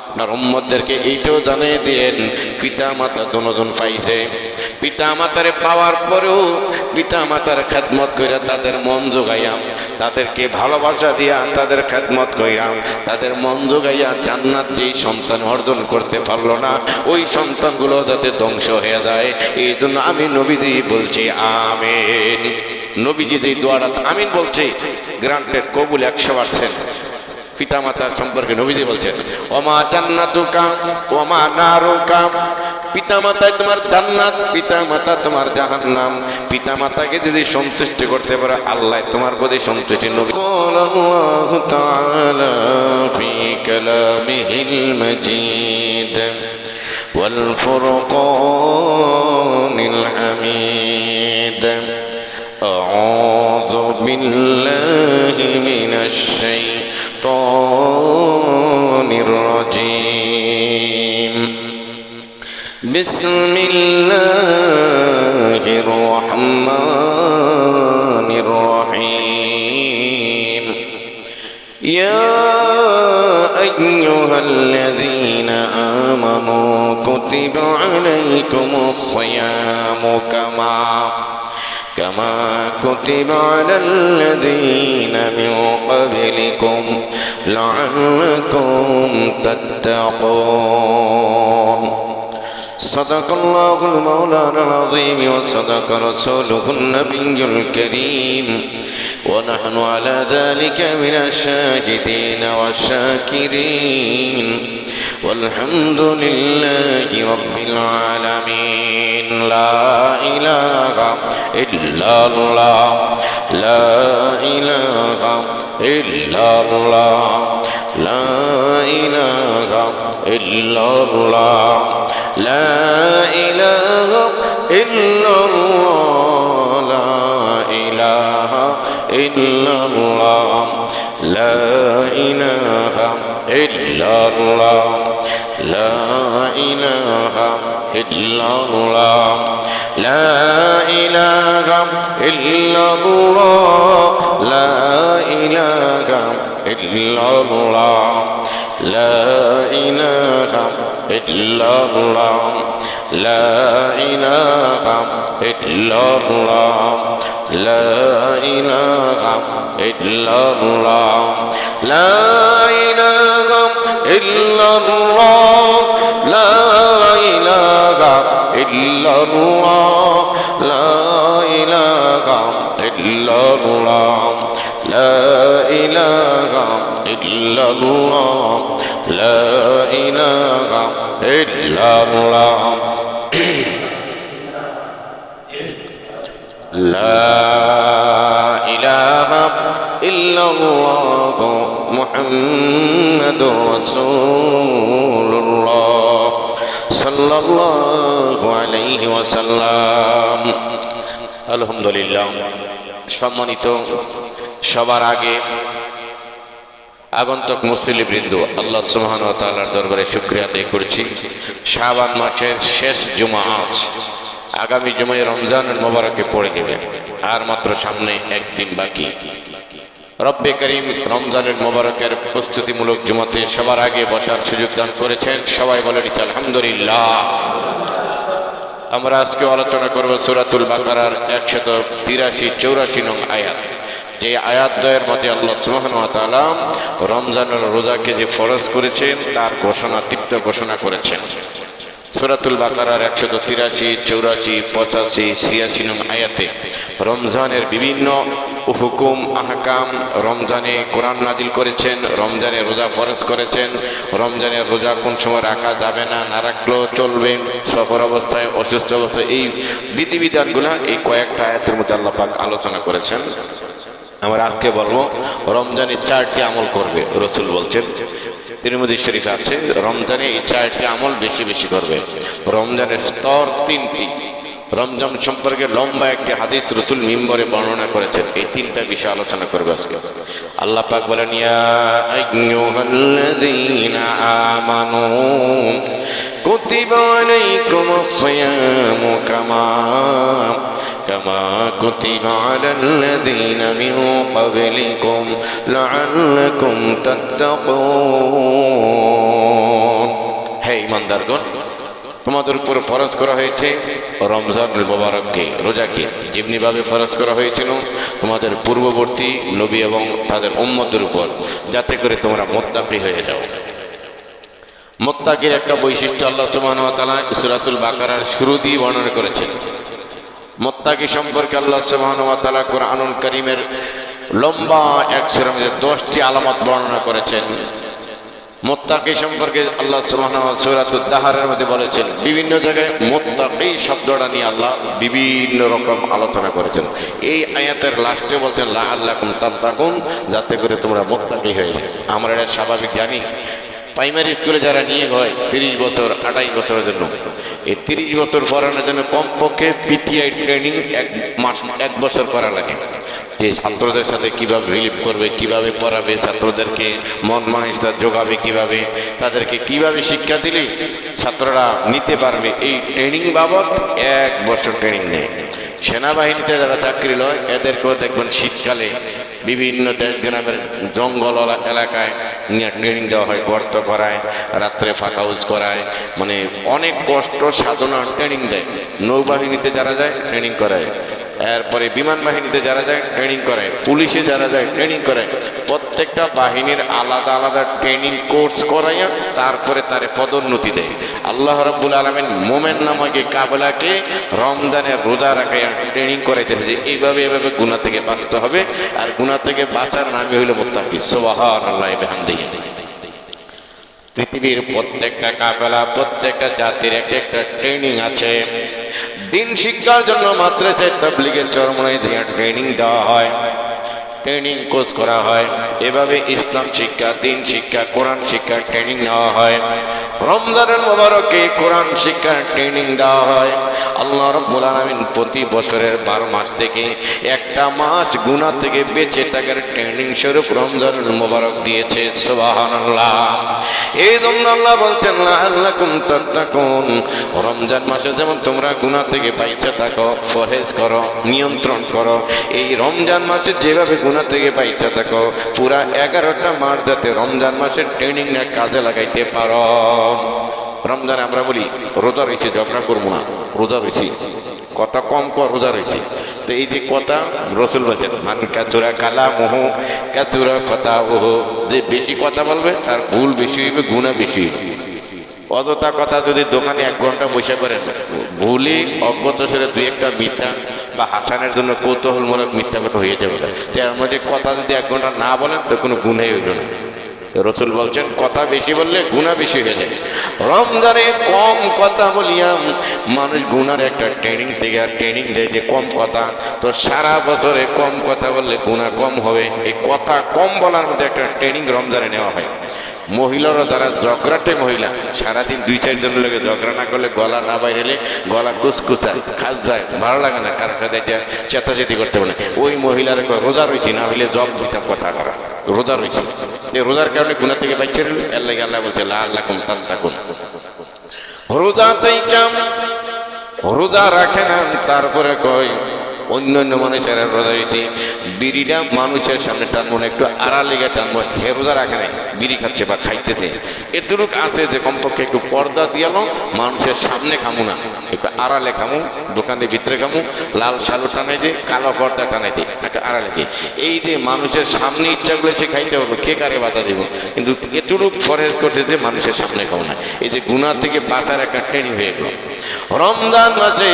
আপনার উম্মতদেরকে এইটাও জানিয়ে দিয়েন পিতা মাতা দুজন পাইছে, পিতা মাতারে পাওয়ার পরেও পিতা মাতার খেদমত কইরা তাদের মন জোগাইয়া, তাদেরকে ভালোবাসা দিয়া তাদের খেদমত কইরা তাদের মন জোগাইয়া জান্নাত যেই সন্তান অর্জন করতে পারলো না ওই সন্তানগুলো যাতে ধ্বংস হয়ে যায়, এই জন্য আমি নবীজি বলছি আমিন। নবীজি এই দোয়াটা আমিন বলছে, গ্রান্টেড, কবুল 100%। পিতা মাতার সম্পর্কে নবীজি বলছেন ওমা জান্নাতুকা ওমা নারুকা, পিতা মাতা তোমার জান্নাত, পিতা মাতা তোমার জাহান্নাম। পিতা মাতাকে যদি সন্তুষ্ট করতে পারো আল্লাহ তোমার প্রতি সন্তুষ্টি। নবী আল্লাহু তাআলা ফি কালামিহিল মাজিদ ওয়াল ফুরকানিল হামিদ আউযু বিল্লাহি মিনাশ শাইতানির রাজীম বিসমিল্লাহির রহমানির রহিম ইয়া আইয়ুহাল্লাযীনা আমানু কুতিবা আলাইকুমুস সিয়ামু كما كتب على الذين من قبلكم لعلكم تتقون صدق الله المولانا العظيم وصدق رسوله النبي الكريم ونحن على ذلك من الشاهدين والشاكرين والحمد لله رب العالمين لا إله إلا الله لا إله إلا الله لا إله إلا الله لا إله إلا الله لا إله إلا الله لا إله إلا الله لا إله إلا الله لا إله إلا الله لا إله إلا الله لا إله إلا الله لا إله إلا الله لا إله إلا الله لا إله إلا الله لا إله إلا الله لا إله إلا الله لا إله إلا الله لا إله إلا الله لا إله إلا الله محمد رسول الله صلى الله عليه وسلم الحمد لله সম্মানিত সবার আগে আগন্তুক মুসলিমবৃন্দ আল্লাহ সুবহানাহু ওয়া তাআলার দরবারে শুকরিয়া আদায় করছি। শাবান মাসের শেষ জুমা আজ, আগামী জুমায় রমজানুল মুবারকে পড়ে যাবে, আর মাত্র সামনে একদিন বাকি। রব্বে করিম রমজানুল মুবারকের প্রস্তুতিমূলক জুমাতে সবার আগে বসার সুযোগ দান করেছেন, সবাই বলে আলহামদুলিল্লাহ। আমরা আজকে আলোচনা করব সূরাতুল বাকারার 183-84 নং আয়াত, যে আয়াত দ্বয়ের মধ্যে আল্লাহ সুবহানাহু ওয়া তাআলা রমজানের রোজাকে যে ফরজ করেছেন তার ঘোষণা, তৃপ্ত ঘোষণা করেছেন। সূরাতুল বাকারার 183, 84, 85, 86 নং আয়াতে রমজানের বিভিন্ন হুকুম আহকাম, রমজানে কোরআন নাজিল করেছেন, রমজানে রোজা ফরজ করেছেন, রমজানের রোজা কোন সময় রাখা যাবে না, না রাখলেও চলবে, সফর অবস্থায়, অসুস্থ অবস্থায়, এই বিধিবিধানগুলো এই কয়েকটা আয়াতের মধ্যে আল্লাহ পাক আলোচনা করেছেন। আমরা আজকে বলবো রমজানে 4টি আমল করবে, রাসূল বলছেন, তিরমিজি শরীফে আছে, রমজানে এই 4টি আমল বেশি বেশি করবে। রমজানের স্তর 3টি। রমজান সম্পর্কে লম্বা একটি হাদিস রাসূল মিম্বরে বর্ণনা করেছেন, এই 3টা বিষয় আলোচনা করবে আজকে। আল্লাহ পাক বলেন ইয়া আইয়ুহাল্লাযীনা আমানু কুতিবা আলাইকুমুস সিয়ামু কামা কুতিবা আলাল্লাযীনা মিন ক্বাবলিকুম লাআল্লাকুম তাত্তাকুন। ইমানদারগণ, তোমাদের উপর ফরজ করা হয়েছে রমজানুল মুবারককে, রোজাকে যেমনিভাবে ফরজ করা হয়েছিল তোমাদের পূর্ববর্তী নবী এবং তাদের উম্মতের উপর, যাতে করে তোমরা মুত্তাকি হয়ে যাও। মুত্তাকির একটা বৈশিষ্ট্য আল্লাহ সুবহানাহু ওয়া তাআলা সূরাতুল বাকারার শুরু দিয়ে বর্ণনা করেছেন। মুত্তাকি সম্পর্কে আল্লাহ সুবহানাহু ওয়া তাআলা কুরআনুল কারীমের লম্বা এক সূরার মধ্যে 10টি আলামত বর্ণনা করেছেন। মুত্তাকি সম্পর্কে আল্লাহ সুবহানাহু ওয়া তাআলা সূরাতুদ দাহরের মধ্যে বলেছেন, বিভিন্ন জায়গায় মুত্তাকি শব্দটা নিয়ে আল্লাহ বিভিন্ন রকম আলোচনা করেছেন। এই আয়াতের লাস্টে বলছেন লাআল্লাকুম তাত্তাকুন, যাতে করে তোমরা মুত্তাকি হয়ে যাও। আমরা এটা স্বাভাবিক জানি, প্রাইমারি স্কুলে যারা নিয়ে হয় 30 বছর 28 বছরের জন্য, এই 30 বছর পড়ানোর জন্য কমপক্ষে পিটিআই ট্রেনিং 1 বছর করা লাগে। যে ছাত্রদের সাথে কিভাবে রিলিভ করবে, কিভাবে পড়াবে, ছাত্রদেরকে মন মানসিকতা যোগাবে, কিভাবে তাদেরকে কিভাবে শিক্ষা দিলে ছাত্ররা নিতে পারবে, এই ট্রেনিং বাবদ 1 বছর ট্রেনিং নেয়। সেনাবাহিনীতে যারা চাকরি লয় এদেরকেও দেখবেন শীতকালে বিভিন্ন দেশ গ্রামের জঙ্গল এলাকায় নিয়ে ট্রেনিং দেওয়া হয়, গর্ত করায়, রাত্রে ফাঁকা হাউস করায়, মানে অনেক কষ্ট সাধনা ট্রেনিং দেয়। নৌবাহিনীতে যারা যায় ট্রেনিং করায়, এরপরে বিমান বাহিনীতে যারা যায় ট্রেনিং করায়, পুলিশে যারা যায় ট্রেনিং করায়। প্রত্যেকটা বাহিনীর আলাদা আলাদা ট্রেনিং কোর্স করাইয়া তারপরে তারে পদোন্নতি দেয়। আল্লাহ রাব্বুল আলামিন মোমেন নামকে কাফেলাকে রমজানের রোজা রাখাইয়া ট্রেনিং করাইতেছে যে এইভাবে এভাবে গুনাহ থেকে বাঁচতে হবে, আর গুনাহ থেকে বাঁচার নামই হইল মুত্তাকি। সুবহানাল্লাহি ওয়া বিহামদিহি। পৃথিবীর প্রত্যেকটা কাফেলা, প্রত্যেকটা জাতির একটা ট্রেনিং আছে। দিন শিক্ষার জন্য মাদ্রাসায় তাবলীগের চরমনায় দিয়ে ট্রেনিং দেওয়া হয়, ট্রেনিং কোর্স করা হয়। এভাবে ইসলাম শিক্ষা, দিন শিক্ষা, কোরআন শিক্ষার ট্রেনিং নেওয়া হয়। রমজানের মুবারকে কোরআন শিক্ষার ট্রেনিং দেওয়া হয়। আল্লাহ রাব্বুল আলামিন প্রতি বছরের 12 মাস থেকে একটা মাস গুনাহ থেকে বেঁচে থাকার ট্রেনিং স্বরূপ রমজানুল মুবারক দিয়েছে। সুবহানাল্লাহ। এই জন্য আল্লাহ বলছেন লাআল্লাকুম তাত্তাকুন, রমজান মাসে যেমন তোমরা গুনাহ থেকে বাইচে থাকো, পরহেজ করো, নিয়ন্ত্রণ করো, এই রমজান মাসে যেভাবে গুনাহ থেকে বাইচে থাকো, পুরা 11টা মাস যাতে রমজান মাসের ট্রেনিং না কাজে লাগাইতে পারো। রমজানে আমরা বলি রোজা রয়েছে, ঝগড়া করবো না, রোজা রয়েছি, কথা কম কর, রোজা রয়েছে। তো এই যে কথা রাসূল বলেছেন মান কাতুরা কালামুহু কাতুরা কথাউহু, যে বেশি কথা বলবে তার ভুল বেশি হইবে, গুনাহ বেশি হইবে। অযথা কথা যদি দোকানে 1 ঘন্টা বসে করেন, ভুলে অজ্ঞত সেরে 2-1টা মিথ্যা বা হাসানের জন্য কৌতূহলমূলক মিথ্যা কথা হয়ে যাবে। তার মধ্যে কথা যদি 1 ঘন্টা না বলেন তো কোনো গুনাহই হইল না। রাসূল বলছেন কথা বেশি বললে গুনাহ বেশি হয়ে যায়। রমজানে কম কথা বলিয়া মানুষ গুনার একটা ট্রেনিং দেয় যে কম কথা, তো সারা বছরে কম কথা বললে গুনাহ কম হবে। এই কথা কম বলার মধ্যে একটা ট্রেনিং রমজানে নেওয়া হয়। মহিলারা যারা ঝগড়াটে মহিলা, সারাদিন 2-4 জনের লোকে ঝগড়া না করলে, গলা না বাইরেলে গলা কুচকুচায়, খাস যায়, ভালো লাগে না, কারোর সাথে চেতাচেতি করতে পারে। ওই মহিলার রোজা রয়েছি, না হইলে জব দিতাম কথা করা, রোজা রয়েছি। এই রোজার কারণে গুনাহ থেকে বাইচে রইল। আল্লাহ বলছে লাআল্লাকুম তাত্তাকুন। রোজাতেই কাম, রোজা রাখে না, তারপরে কয় অন্য মানুষের রোজা রয়েছে, বিড়িটা মানুষের সামনে টানবো না, একটু আড়াল লেগে টানবো। হে রোজা রাখে নাই, বিড়ি খাচ্ছে বা খাইতেছে, এতটুক আছে যে কমপক্ষে একটু পর্দা দিয়ালো, মানুষের সামনে খামু না, একটু আড়ালে খামু, দোকানের ভিতরে খামু, লাল শালু টানাই দে, কালো পর্দা টানাই দে, একটা আড়ালে। এই যে মানুষের সামনে ইচ্ছা করলে সে খাইতে পারবো, কে কারে বাধা দেব, কিন্তু এতটুক পরহেজ করতে যে মানুষের সামনে খাবো না। এই যে গুনাহ থেকে বাঁচার একটা ট্রেনিং হয়ে গেল। রমজান মাসে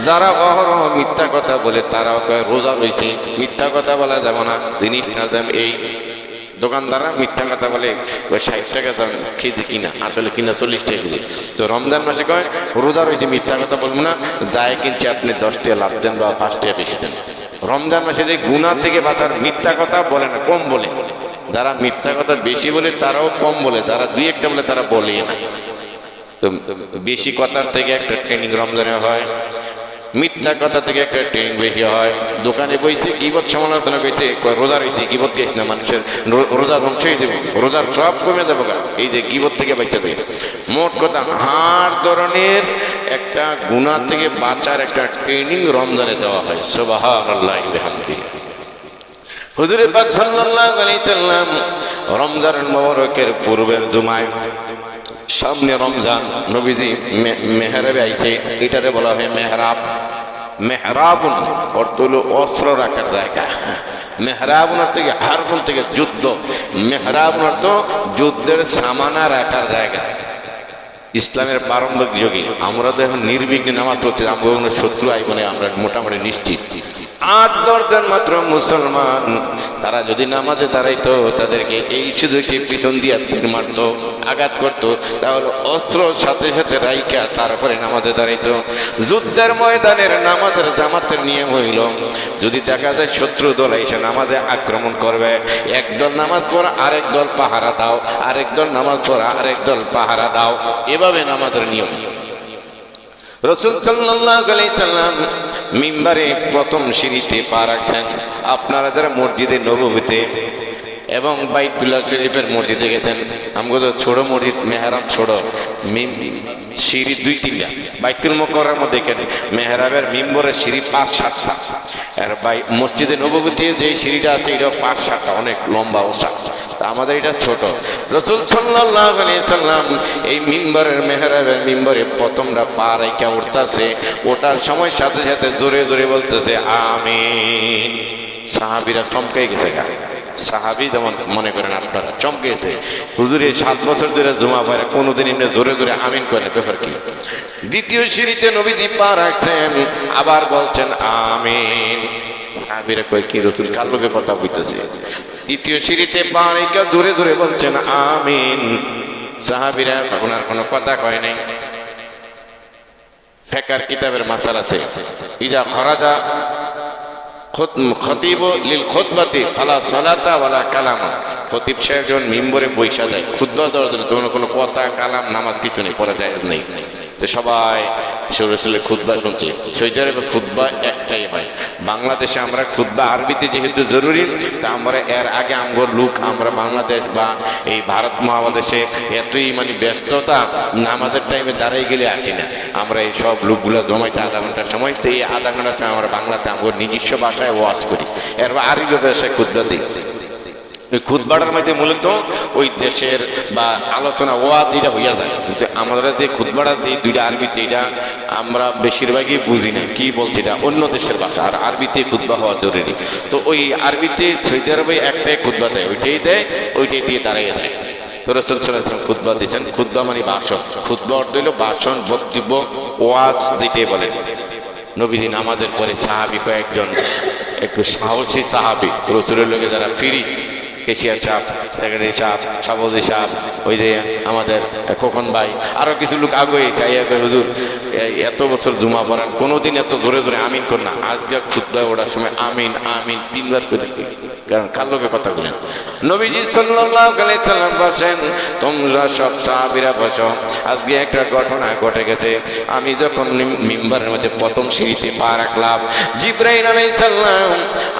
যারা অহরহ মিথ্যা কথা বলে তারাও কয় রোজা রয়েছে, মিথ্যা কথা বলা যাবে না। জিনিসটার দাম, এই দোকানদাররা মিথ্যা কথা বলে 60 টাকা দাম কেজি কিনা, আসলে কিনা 40 টাকা কেজি। তো রমজান মাসে কয় রোজা রয়েছে, মিথ্যা কথা বলবো না, যায় কিনছে আপনি 10 টাকা লাভ দেন বা 5 টাকা বেশি দেন। রমজান মাসে যে গুনাহ থেকে বাঁচার, মিথ্যা কথা বলে না, কম বলে। যারা মিথ্যা কথা বেশি বলে তারাও কম বলে, যারা 2-1টা বলে তারা বলে না। তো বেশি কথার থেকে একটা ট্রেনিং রমজানে হয়, মিথ্যা কথা থেকে একটা ট্রেনিং বেশি হয়। দোকানে বইতে গীবত সমালোচনা করতে রোজা রয়েছে, গীবত গেছ না, মানুষের রোজা ধ্বংসই দেবে, রোজার সব কমে যাবে। এই যে গীবত থেকে বাঁচতে দেবে। মোট কথা হার ধরনের একটা গুনাহ থেকে বাঁচার একটা ট্রেনিং রমজানে দেওয়া হয়। সুবহানাল্লাহি ওয়া বিহামদিহি। হুজুর পাক সাল্লাল্লাহু আলাইহি ওয়াসাল্লাম রমজানের মুবারকের পূর্বের জুমায় সামনে রমজান, নবীজি মেহরাবে আইছে, এটারে বলা হয় মেহরাব। মেহরাবুন অর্থ হলো অস্ত্র রাখার জায়গা। মেহরাবুন থেকে হারবুন থেকে যুদ্ধ, মেহরাবুন অর্থ যুদ্ধের সামানা রাখার জায়গা। ইসলামের প্রারম্ভিক যুগে আমরা তো এখন নির্বিঘ্নে নামাজ পড়তে, আমরা কোনো শত্রু আইব না, আমরা মোটামুটি নিশ্চিত। 8-10 জন মাত্র মুসলমান, তারা যদি নামাজে দাঁড়াইতো, তাদেরকে এই শুধু কি পিছন দিয়ে তীর মারতো, আঘাত করতো, তাহলে অস্ত্র সাথে সাথে রাইকা তারপরে নামাজে দাঁড়াইতো। যুদ্ধের ময়দানের নামাজের জামাতের নিয়ম হইল, যদি দেখা যায় শত্রু দল এসে নামাজে আক্রমণ করবে, একদল নামাজ পড়া আরেক দল পাহারা দাও, আরেক দল নামাজ পড়া আরেক দল পাহারা দাও, এভাবে নামাজের নিয়ম। রাসূল সাল্লাল্লাহু আলাইহি সাল্লাম মিম্বারে প্রথম সিঁড়িতে পা রাখছেন। আপনারা যারা মসজিদে নববীতে এবং বাইতুল্লাহ শরীফের মসজিদে গেছেন, আমাকে তো ছোট মসজিদ মেহরাব ছোট, সিঁড়ি 2-3টা। বাইতুল মুকাররমের মধ্যে কেন মেহরাবের মিম্বরের সিঁড়ি 5-7টা, আর মসজিদে নববীতে যে সিঁড়িটা আছে এটা 5-7টা, অনেক লম্বা ওসা। আমাদের এটা ছোট। রাসূল সাল্লাল্লাহু আলাইহি সাল্লাম এই মিম্বরের মেহরাবের মিম্বরে প্রথমটা পা রাইখা উঠতেছে, ওঠার সময় সাথে সাথে জোরে জোরে বলতেছে আমিন। সাহাবীরা চমকে গেছে। সাহাবী যেমন মনে করেন আপনারা চমকে গেছে, হুজুরে 7 বছর ধরে জুমা পড়ে কোনোদিন এমনি জোরে জোরে আমিন করে, ব্যাপার কি? দ্বিতীয় সিঁড়িতে নবীজি পা রাখছেন, আবার বলছেন আমিন। সাহাবীরা কয় কি রাসূল কার লগে কথা কইতেছে? তৃতীয় সিঁড়িতে পা রেখে দূরে দূরে বলছেন আমিন। সাহাবীরা ওনার কোনো কথা কয় নাই। ফিকহের কিতাবের মাসালা আছে, ইজা খরাজা খতিব লিল খুতবাতি ফালা সালাতা ওয়ালা কালামা। খতিব সাহেব যখন মিম্বরে বৈশা যায় খুতবা দেওয়ার জন্য, তখন কোনো কথা কালাম নামাজ কিছু নেই, পড়া যায় নেই। তো সবাই রাসূলের খুতবা শুনছে। সৌদি আরবে খুতবা একটাই হয়। বাংলাদেশে আমরা খুতবা আরবিতে যেহেতু জরুরি, তা আমরা এর আগে আমগর লোক, আমরা বাংলাদেশ বা এই ভারত মহাদেশে এতই মানে ব্যস্ততা, নামাজের টাইমে দাঁড়াই গেলে আসি না। আমরা এই সব লোকগুলো জমাইতে আধা ঘন্টার সময়, তো এই আধা ঘন্টার সময় আমরা বাংলাতে আমগর নিজস্ব ভাষায় ওয়াজ করি, এরপর আরবি ভাষায় খুতবা দিই। খুতবাটার মধ্যে মূলত ওই দেশের বা আলোচনা ওয়াজ এটা হইয়া যায়, কিন্তু আমরা যে খুতবাটা দিই দুইটা আরবিতে, এটা আমরা বেশিরভাগই বুঝি না কি বলছি, এটা অন্য দেশের ভাষা, আর আরবিতে খুতবা হওয়া জরুরি। তো ওই আরবিতে সৌদি আরবে একটাই খুতবা দেয়, ওইটাই দেয়, ওইটাই দিয়ে দাঁড়িয়ে দেয়। তো রাসূল সাল্লাল্লাহু আলাইহি ওয়াসাল্লাম খুতবা দিয়েছেন। খুতবা মানে ভাষণ, খুতবা অর্থ হইল ভাষণ, বক্তব্য, ওয়াজ দিতে বলেন। নবীজি নামাজের পরে সাহাবী কয়েকজন একটু সাহসী সাহাবী, রাসূলের লোকে যারা ফিরি, কেশিয়ার সাহেব, সেক্রেটারি সাহেব, সভাপতি সাহেব, ওই যে আমাদের খোকন ভাই, আরো কিছু লোক আগে এসে হুজুর এত বছর জুমা পড়ান, কোনোদিন এত ধরে ধরে আমিন কর না, আজকে খুতবা ওঠার সময় আমিন আমিন 3 বার করে, কারণ কার লোকে কথা বলেন। নবীজি সাল্লাল্লাহু আলাইহি সাল্লাম বলেন, তোমরা সব সাহাবীরা বসো, আজকে একটা ঘটনা ঘটে গেছে। আমি যখন মিম্বারের মধ্যে প্রথম সিঁড়িতে পা রাখলাম, জিবরাইল আলাইহিস সালাম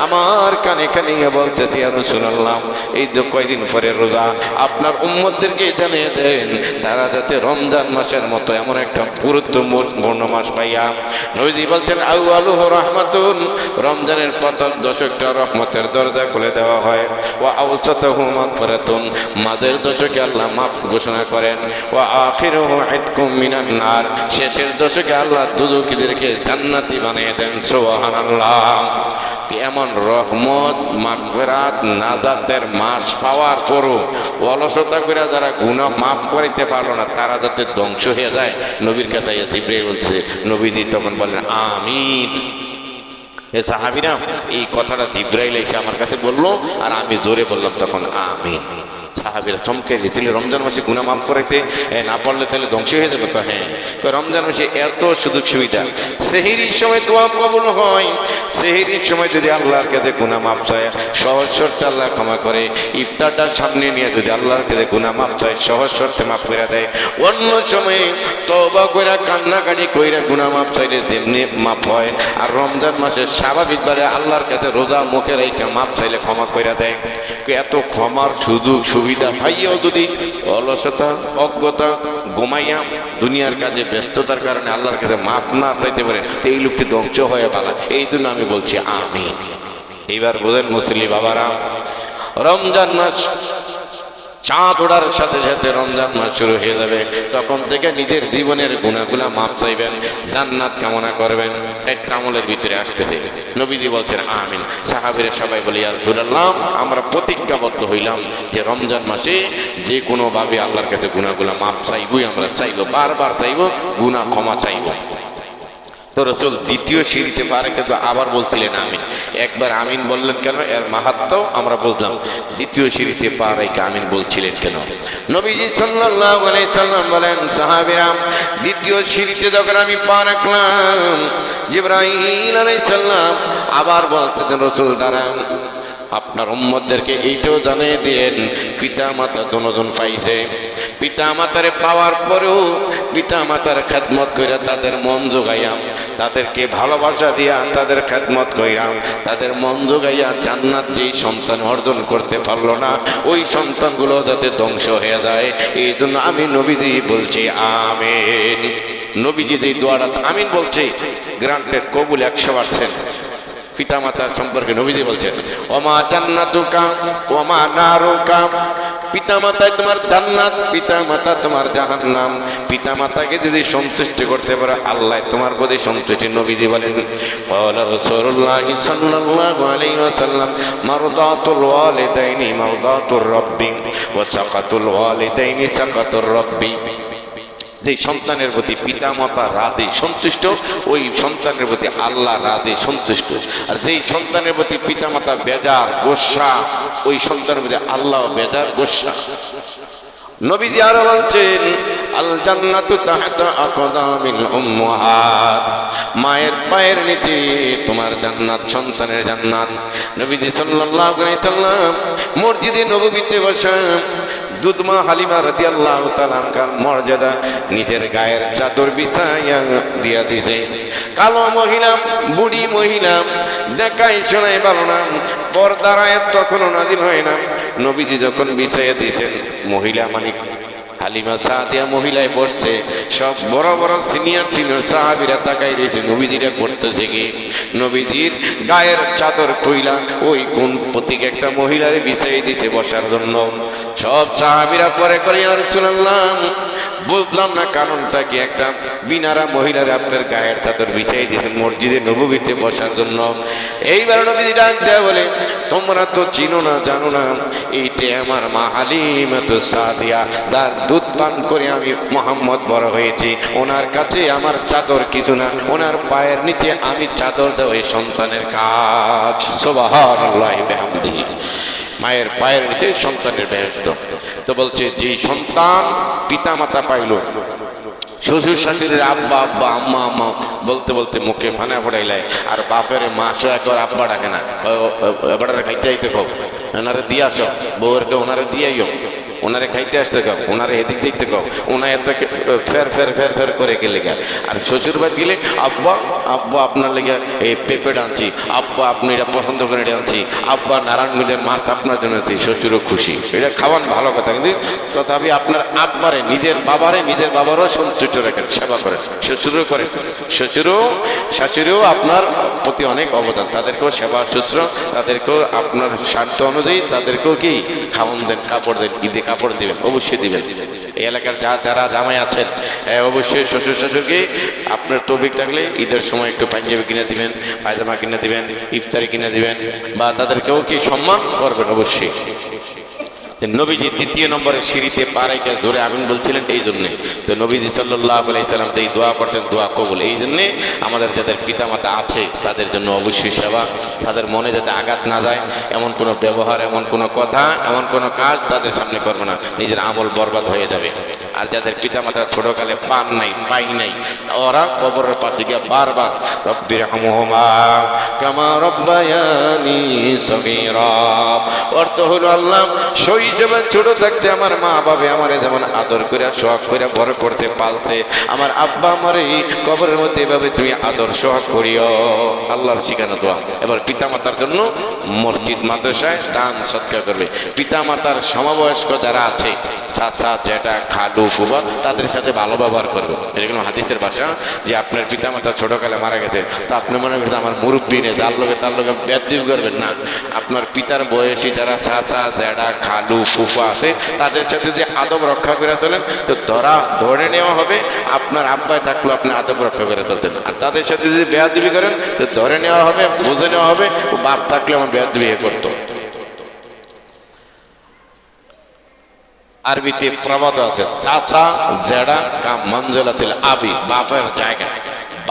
আমার কানে কানে বলতেছে, ইয়া রাসূলুল্লাহ, এই তো কয়দিন পরে রোজা, আপনার উম্মতদেরকে জানিয়ে দেন তারা যাতে রমজান মাসের মতো এমন একটা গুরুত্বপূর্ণ মাস পাইয়া। নবীজি বলছেন আউয়ালুহু রাহমাতুন, রমজানের প্রথম দশকটা রহমতের দরজা খুলে দেওয়া হয়। ওয়া আওসাতুহু মাগফিরাতুন, মাঝের দশকে আল্লাহ মাফ ঘোষণা করেন। ওয়া আখিরুহু ইতকুম মিনান নার, শেষের দশকে আল্লাহ দুজুকিদেরকে জান্নাতি বানিয়ে দেন। সুবহানাল্লাহ। এমন রহমত, মাগফিরাত, নাজাতের মাস পাওয়ার পরও অলসতা করে যারা গুনাহ মাফ করাইতে পারলো না, তারা যাতে ধ্বংস হয়ে যায়, নবীর কথা জিবরাইল বলছে। নবীজি তখন বললেন আমিন। এ সাহাবীরা এই কথাটা জিবরাইল এসে আমার কাছে বললো, আর আমি জোরে বললাম তখন আমিন। সাহাবীরা চমকে গেছিল, রমজান মাসে গুনাহ মাফ করাইতে না পারলে তাহলে ধ্বংস হয়ে যাবে। হ্যাঁ, রমজান মাসে এত সুযোগ সুবিধা, সেহরির সময় দোয়া কবুল হয়, সেহরির সময় যদি আল্লাহর কাছে গুনাহ মাফ চায় সহজ শর্তে আল্লাহ ক্ষমা করে, ইফতারটার সামনে নিয়ে যদি আল্লাহর কাছে গুনাহ মাফ চায় সহজ শর্তে মাফ করে দেয়। অন্য সময়ে তওবা কইরা কান্নাকাটি কইরা গুনাহ মাফ চাইলে যেমনি মাফ হয়, আর রমজান মাসে স্বাভাবিকভাবে আল্লাহর কাছে রোজা মুখে রেখে মাফ চাইলে ক্ষমা কইরা দেয়। এত ক্ষমার সুযোগ সুবিধা পাইয়াও যদি অলসতা, অজ্ঞতা, ঘুমাইয়া দুনিয়ার কাজে ব্যস্ততার কারণে আল্লাহর কাছে মাফ না চাইতে পারে, তো এই লোকটি ধ্বংস হয়ে পালা। এই জন্য আমি বলছি আমিন। এইবার বোঝেন মুসলিম বাবারা, রমজান মাস চাঁদ ওঠার সাথে সাথে রমজান মাস শুরু হয়ে যাবে, তখন থেকে নিজের জীবনের গুনাহগুলা মাফ চাইবেন, জান্নাত কামনা করবেন। একটা আমলের ভিতরে আসতেছে, নবীজি বলছেন আমিন। সাহাবীরা সবাই বলে ইয়া রাসূলুল্লাহ, আমরা প্রতিজ্ঞাবদ্ধ হইলাম যে রমজান মাসে যে কোনো ভাবে আল্লাহর কাছে গুনাহগুলা মাফ চাইবই, আমরা চাইবো, বারবার চাইবো, গুনাহ ক্ষমা চাইবো। তো রাসূল দ্বিতীয় সিঁড়িতে পারে কিন্তু আবার বলছিলেন আমিন। একবার আমিন বললেন কেন, এর মাহাত্ম্য আমরা বললাম। দ্বিতীয় সিঁড়িতে পারে আমিন বলছিলেন কেন? নবীজি সাল্লাল্লাহু আলাইহি সাল্লাম বলেন, সাহাবীরা দ্বিতীয় সিঁড়িতে যখন আমি পা রাখলাম, জিবরাইল আলাইহিস সালাম আবার বলতেন, রাসূল দাঁড়ান, আপনার উম্মতদেরকে এইটাও জানিয়ে দেন, পিতা মাতা দুজন পাইছে, পিতা মাতারে পাওয়ার পরেও পিতা মাতার খেদমত কইরা তাদের মন জোগাইয়া, তাদেরকে ভালোবাসা দিয়া তাদের খেদমত কইরা তাদের মন জোগাইয়া জান্নাত যেই সন্তান অর্জন করতে পারলো না, ওই সন্তানগুলো যাতে ধ্বংস হয়ে যায়, এই জন্য আমি নবীজি বলছি আমিন। নবীজি যে দোয়াটা আমিন বলছে, গ্রান্টেড, কবুল 100%। পিতা মাতার সম্পর্কে নবীজি বলছেন, ওমা জান্নাতুকা ওমা নারুকা, পিতা মাতায় তোমার জান্নাত, পিতা মাতা তোমার জাহান্নাম। পিতা মাতাকে যদি সন্তুষ্ট করতে পারো, আল্লাহ তোমার প্রতি সন্তুষ্টি। নবীজি বলেন, ক্বালা রাসূলুল্লাহ সাল্লাল্লাহু আলাইহি ওয়াসাল্লাম, মারদাতুল ওয়ালিদাইনি মারদাতুর রাব্বি ওয়া সাকাতুল ওয়ালিদাইনি সাকাতুর রাব্বি। যে সন্তানের প্রতি পিতা মাতা রাধে সন্তুষ্ট, ওই সন্তানের প্রতি আল্লাহ রাধে সন্তুষ্ট। আর যেই সন্তানের প্রতি পিতা মাতা বেজার গোসা, ওই সন্তানের প্রতি আল্লাহ বেজার গোসা। নবীজি আরো বলছেন, আল জান্নাতু তাহতা আকদামিল উম্মাহাত, মায়ের পায়ের নিচে তোমার জান্নাত, সন্তানের জান্নাত। নবীজি সাল্লাল্লাহু আলাইহি সাল্লাম মসজিদে নববীতে বসে দুধমা হালিমা রাদিয়াল্লাহু তাআলা আনহার মর্যাদা নিজের গায়ের চাদর বিছাইয়া দিয়া দিছে। কালো মহিলা, বুড়ি মহিলা, দেখাই শোনাই ভালো না, পর্দার আয়াত তখনও নাযিল হয় না। নবীজি যখন বিছাইয়া দিয়েছেন, মহিলা মানে হালিমা সাদিয়া মহিলায় বসছে, সব বড় বড় সিনিয়র সাহাবীরা তাকাই রয়েছে নবীজিরা করতেছে কি। নবীজির গায়ের চাদর কইলা ওই কোন প্রতীক একটা মহিলারে বিছাই দিতে বসার জন্য। সব সাহাবীরা পরে করে, ইয়া রাসূলুল্লাহ বুঝলাম না কারণটা কি, একটা বিনারা মহিলারে আপনার গায়ের চাদর বিছাই দিয়েছেন মসজিদে নববীতে বসার জন্য। এইবার নবীজি ডাক দেয়া বলে, তোমরা তো চিনো না, জানো না, এইটা আমার মা হালিমা সাদিয়া, তার দুধ পান করে আমি মুহাম্মদ বড় হয়েছি। ওনার কাছে আমার চাদর কিছু না, ওনার পায়ের নিচে আমি চাদর দেওয়া এই সন্তানের কাজ। সুবহানাল্লাহি ওয়া বিহামদিহি। মায়ের পায়ের নিচে সন্তানের বেহেশত। তো বলছে, যে সন্তান পিতা মাতা পাইল, শ্বশুর শাশুড়ির আব্বা আব্বা আম্মা আম্মা বলতে বলতে মুখে ফানা পড়াইলায়, আর বাপের মাসও একবার আব্বা ডাকে না, এবারে খাইতে আইতে কব, ওনারে দিয়ে আসো, বউরকে ওনারে দিয়ে আইও, ওনারে খাইতে আসতে কব, ওনারে এদিক দেখতে কব, ওনার এত ফের ফের ফের ফের করে গেলে গা। আর শ্বশুর বাড়ি গেলে, আব্বা আব্বা আপনার লেগে এই পেঁপে আনছি, আব্বা আপনি এটা পছন্দ করে এটা আনছি, আব্বা নারায়ণগঞ্জের মাছ আপনার জন্য আনছি, শ্বশুরও খুশি। এটা খাওয়ান ভালো কথা, কিন্তু তথাপি আপনার আব্বারে, নিজের বাবারও সন্তুষ্ট রাখেন, সেবা করেন, শ্বশুরও করেন, শাশুড়িও আপনার প্রতি অনেক অবদান, তাদেরকেও সেবা শুশ্রূষা, তাদেরকেও আপনার স্বার্থ অনুযায়ী তাদেরকেও কি খাওয়ান দেন, কাপড় দেন, ঈদে কাপড় দিবেন, অবশ্যই দিবেন। এই এলাকার যারা জামাই আছেন, অবশ্যই শ্বশুর শাশুড়িকে আপনার তৌফিক থাকলে ঈদের সময় একটু পাঞ্জাবি কিনে দিবেন, পায়জামা কিনে দিবেন, ইফতারি কিনে দিবেন, বা তাদেরকেও কি সম্মান করবেন অবশ্যই। নবীজি দ্বিতীয় নম্বরের সিঁড়িতে পা রেখে ধরে আমিন বলছিলেন এই জন্যে। তো নবীজি সাল্লাল্লাহু আলাইহি সাল্লাম এই দোয়া করতেন, দোয়া কবুল। এই জন্যে আমাদের যাদের পিতামাতা আছে তাদের জন্য অবশ্যই সেবা, তাদের মনে যাতে আঘাত না যায় এমন কোনো ব্যবহার, এমন কোনো কথা, এমন কোনো কাজ তাদের সামনে করবে না, নিজের আমল বরবাদ হয়ে যাবে। আর যাদের পিতামাতা ছোটকালে পান নাই, পাই নাই, ওরা কবরের পাশে গিয়ে বারবার রব্বিরহামহুমা কামা রব্বায়ানি সগীরা, অর্থ হলো আল্লাহ শৈশবে ছোট থাকতে আমার মা বাবা আমারে যেমন আদর করে সোহাগ করে বড় করতে পালতে, আমার আব্বা আমারে কবরের মধ্যে এভাবে তুমি আদর সোহাগ করিও। আল্লাহর শিখানো দোয়া। এবার পিতামাতার জন্য মসজিদ মাদ্রাসায় দান সৎকার করবে। পিতামাতার সমবয়স্ক যারা আছে চাচা জ্যাঠা খালু ফুফা তাদের সাথে ভালো ব্যবহার করবে। এরকম হাদিসের ভাষা যে আপনার পিতামাতা ছোটকালে মারা গেছে, তো আপনি মনে করছেন আমার মুরব্বী নেই, তার লোকে বেয়াদবি করবেন না। আপনার পিতার বয়সী যারা চাচা জ্যাঠা খালু ফুফা আছে তাদের সাথে যে আদব রক্ষা করে তোলেন, তো ধরে নেওয়া হবে আপনার আব্বায় থাকলেও আপনি আদব রক্ষা করে চলতেন। আর তাদের সাথে যদি বেয়াদবি করেন তো ধরে নেওয়া হবে, বুঝে নেওয়া হবে ও বাপ থাকলে আমার বেয়াদবি করতো। আরবিতে প্রবাদ আছে, চাচা জেডা কা মঞ্জলাতিল আবি, বাপের জায়গা।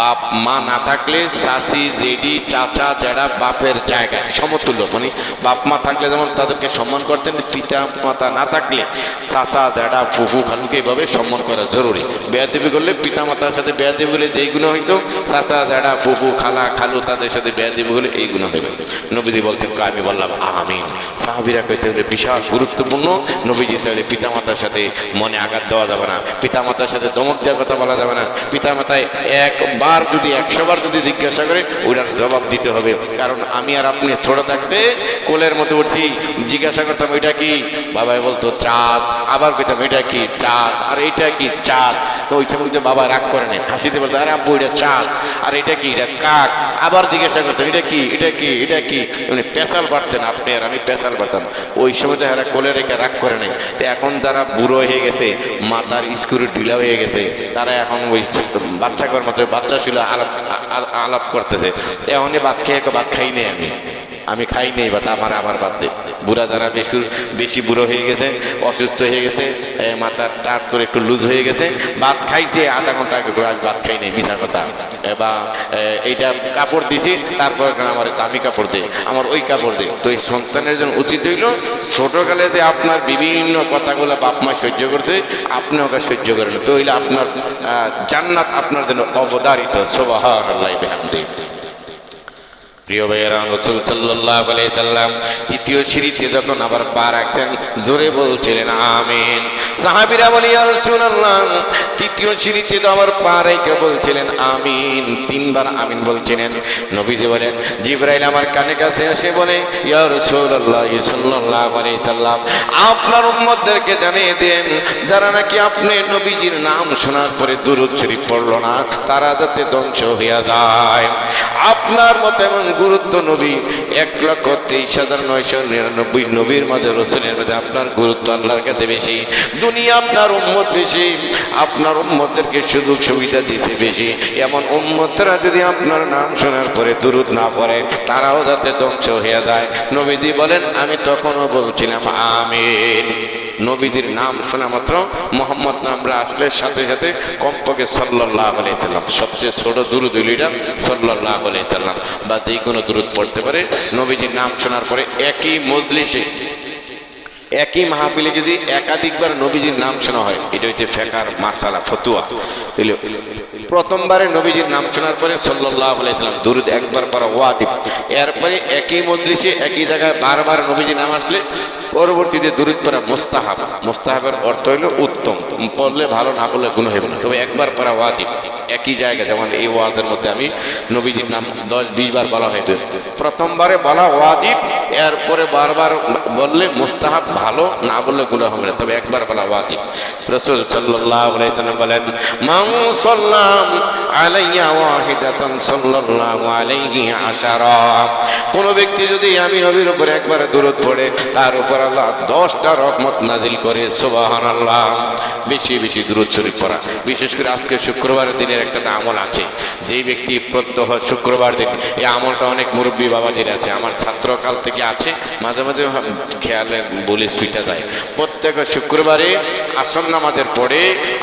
বাপ মা না থাকলে চাচি জেডি চাচা জেডা বাপের জায়গায় সমতুল্য। মানে বাপ মা থাকলে যেমন তাদেরকে সম্মান করতেন, পিতা মাতা না থাকলে চাচা জেডা ফুফু খালুকে এইভাবে সম্মান করা জরুরি। বেয়াদবি করলে পিতা মাতার সাথে বেয়াদবি করলে যেই গুণ হইতো, চাচা জেডা ফুফু খালা খালু তাদের সাথে বেয়াদবি করলে এই গুণ হইবে। নবীজি বলতেন, আমি বললাম আমিন। সাহাবীরা কইতে হলে বিশাল গুরুত্বপূর্ণ। নবীজি তাহলে পিতা মাতার সাথে মনে আঘাত দেওয়া যাবে না, পিতা মাতার সাথে ধমক দেওয়ার কথা বলা যাবে না। পিতা মাতায় একবার যদি 100 বার যদি জিজ্ঞাসা করে ওইটার জবাব দিতে হবে। কারণ আমি আর আপনি ছোট থাকতে কোলের মতো উঠি, জিজ্ঞাসা করতাম ওইটা কি, বাবাই বলতো চাঁদ, আবার কইতাম এটা কি চাঁদ, আর এইটা কি চাঁদ। তো ওই সময় বাবা রাগ করে নেই, হাসিতে বলতো আরে আব্বু এটা চাঁদ, আর এটা কি এটা কাক। আবার জিজ্ঞাসা করতেন এটা কি এটা কি এটা কি, মানে পেশাল পারতেন আপনি আর আমি পেশাল পারতাম। ওই সময় তো এরা কোলে রেখে রাগ করে নেই। তো এখন যারা বুড়ো হয়ে গেছে, মাথার স্ক্রু ঢিলা হয়ে গেছে, তারা এখন ওই বাচ্চা কর মতো বাচ্চা ছিল আলাপ করতেছে। এমনই ভাত খেয়ে ভাত খাই নেই আমি খাই নেই ভাত, আমার আবার বাদ দে। বুড়া যারা বেশি বুড়ো হয়ে গেছে, অসুস্থ হয়ে গেছে, মাথার টার তোর একটু লুজ হয়ে গেছে, ভাত খাইছে আধা ঘন্টা আগে আজ ভাত খাই নেই, মিশা কথা। বা এইটা কাপড় দিছি, তারপর আমার দামি কাপড় দে, আমার ওই কাপড় দে। তো এই সন্তানের জন্য উচিত হইল ছোটকালে যে আপনার বিভিন্ন কথাগুলো বাপ মা সহ্য করতে, আপনি ওকে সহ্য করেন, তো হইলে আপনার জান্নাত আপনার জন্য অবধারিত। সুবহানাল্লাহি বিহামদিহি। প্রিয় ভাইয়েরা, রাসূল সাল্লাল্লাহু আলাইহি সাল্লাম তৃতীয় সিঁড়িতে যখন আবার পা রাখতেন জোরে বলছিলেন আমিন। সাহাবীরা বলে ইয়া রাসূলুল্লাহ, তৃতীয় সিঁড়িতে তো আবার পা রেখে বলছিলেন আমিন, 3 বার আমিন বলছিলেন। নবীজি বলেন, জিবরাইল আমার কানে কাছে এসে বলে ইয়া রাসূলুল্লাহ সাল্লাল্লাহু আলাইহি সাল্লাম, আপনার উম্মতদেরকে জানিয়ে দেন যারা নাকি আপনি নবীজির নাম শোনার পরে দুরূদ শরীফ পড়লো না, তারা যাতে ধ্বংস হয়ে যায়। আপনার মতো এমন গুরুত্ব নবী 1,23,999 নবীর মাঝে, রাসূলের মাঝে আপনার গুরুত্ব আল্লাহর কাছে বেশি। দুনিয়া আপনার উম্মত বেশি, আপনার উম্মতদেরকে সুযোগ সুবিধা দিতে বেশি। এমন উম্মতরা যদি আপনার নাম শোনার পরে দুরূদ না পড়ে, তারাও যাতে ধ্বংস হয়ে যায়। নবীজি বলেন, আমি তখনও বলছিলাম আমিন। নবীদের নাম শোনা মাত্র মোহাম্মদ নামরা আসলে সাথে সাথে কমপক্ষে সাল্লাল্লাহু আলাইহি সাল্লাম, সবচেয়ে ছোট দুরূদ হইল সাল্লাল্লাহু আলাইহি সাল্লাম, বা যে কোনো দুরূদ পড়তে পারে। নবীজির নাম শোনার পরে একই মজলিসে একই মাহফিলে যদি একাধিকবার নবীজির নাম শোনা হয়, এটা হচ্ছে ফিকহের মাসালা ফতোয়া। প্রথমবারে নবীজির নাম শোনার পরে সাল্লাল্লাহু আলাইহি সাল্লাম দুরূদ একবার পড়া ওয়াজিব। এরপরে একই মজলিসে একই জায়গায় বারবার নবীজির নাম আসলে পরবর্তীতে দুরূদ পড়া মুস্তাহাব। মুস্তাহাবের অর্থ হলো উত্তম, পড়লে ভালো, না পড়লে গুনাহ হবে না, তবে একবার পড়া ওয়াজিব। একই জায়গায় যেমন এই ওয়াজের মধ্যে আমি নবীজির নাম 10-20 বার বলা হয়েছে। প্রথমবারে বলা ওয়াজিব, এরপরে বারবার বললে মুস্তাহাব, ভালো, না বললে গুনাহ হবে না, তবে একবার বলা ওয়াজিব। রাসূল সাল্লাল্লাহু আলাইহি ওয়াসাল্লাম বলেন, মান সাল্লাম আলাইয়া ওয়াহিদাতান সাল্লাল্লাহু আলাইহি আশারা। কোন ব্যক্তি যদি আমি নবীর উপর একবার দুরূদ পড়ে, তার উপর আল্লাহ 10টা রহমত নাজিল করে। সুবহানাল্লাহ। বেশি বেশি দুরূদ শরীফ পড়া। বিশেষ করে আজকে শুক্রবারের দিনের একটা আমল আছে, যেই ব্যক্তি প্রত্যহ শুক্রবার দিন, এই আমলটা অনেক মুরব্বী বাবাজির আছে, আমার ছাত্রকাল থেকে আছে, মাঝে মাঝে খেয়ালে বলে সুইটা যায়। প্রত্যেক শুক্রবারে আসর নামাজের পরে,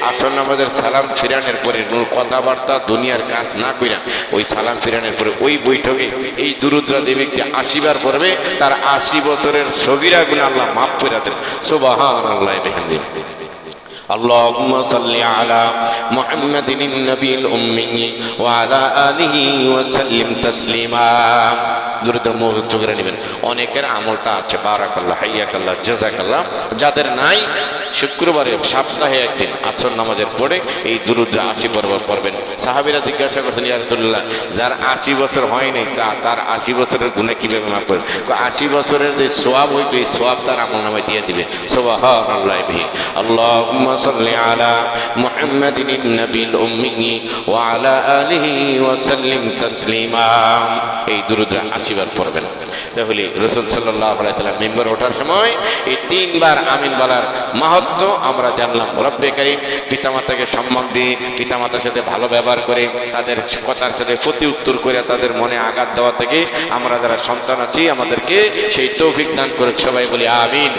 আসর নামাজের সালাম ফিরানের পরে, কথাবার্তা দুনিয়ার কাজ না কইরা ওই সালাম ফিরানের পরে ওই বৈঠকে এই দুরূদরা যে ব্যক্তি 80 বার পড়বে, তার 80 বছরের সগীরা গুনাহ আল্লাহ মাফ করে দেন। সুবহানাল্লাহি বিহামদিহি। اللهم صل على محمد النبي الأمي وعلى آله وسلم تسليما। দুরূদের মুখস্থ করে নেবেন। অনেকের আমলটা আছে, বারাকাল্লাহ, হাইয়াকাল্লাহ, জাযাকাল্লাহ। যাদের নাই শুক্রবারে সপ্তাহে একদিন আসর নামাজের পরে এই দুরুদরা 80 বার পড়বেন। সাহাবীরা জিজ্ঞাসা করতেন, ইয়া রাসূলুল্লাহ, যার 80 বছর হয়নি তার 80 বছরের গুনাহ কিভাবে মাফ করবে? 80 বছরের যে সওয়াব হইবে এই সওয়াব তার আমলনামায় দিয়ে দিবে। সুবহানাল্লাহি বিহি। আল্লাহুম্মা সাল্লি আলা মুহাম্মাদিন নবিল উম্মি ওয়া আলা আলিহি ওয়া সাল্লিম তাসলিমা। এই দুরুদরা 80 বার পড়বেন। তাহলে রাসূল সাল্লাল্লাহু আলাইহি ওয়াসাল্লাম মিম্বর ওঠার সময় এই 3 বার আমিন বলার মাহাত্ম্য আমরা জানলাম। রব্বে কারীম পিতামাতাকে সম্মান দিয়ে, পিতামাতার সাথে ভালো ব্যবহার করে, তাদের কথার সাথে প্রতি উত্তর করে তাদের মনে আঘাত দেওয়া থেকে আমরা যারা সন্তান আছি আমাদেরকে সেই তৌফিক দান করুক। সবাই বলি আমিন।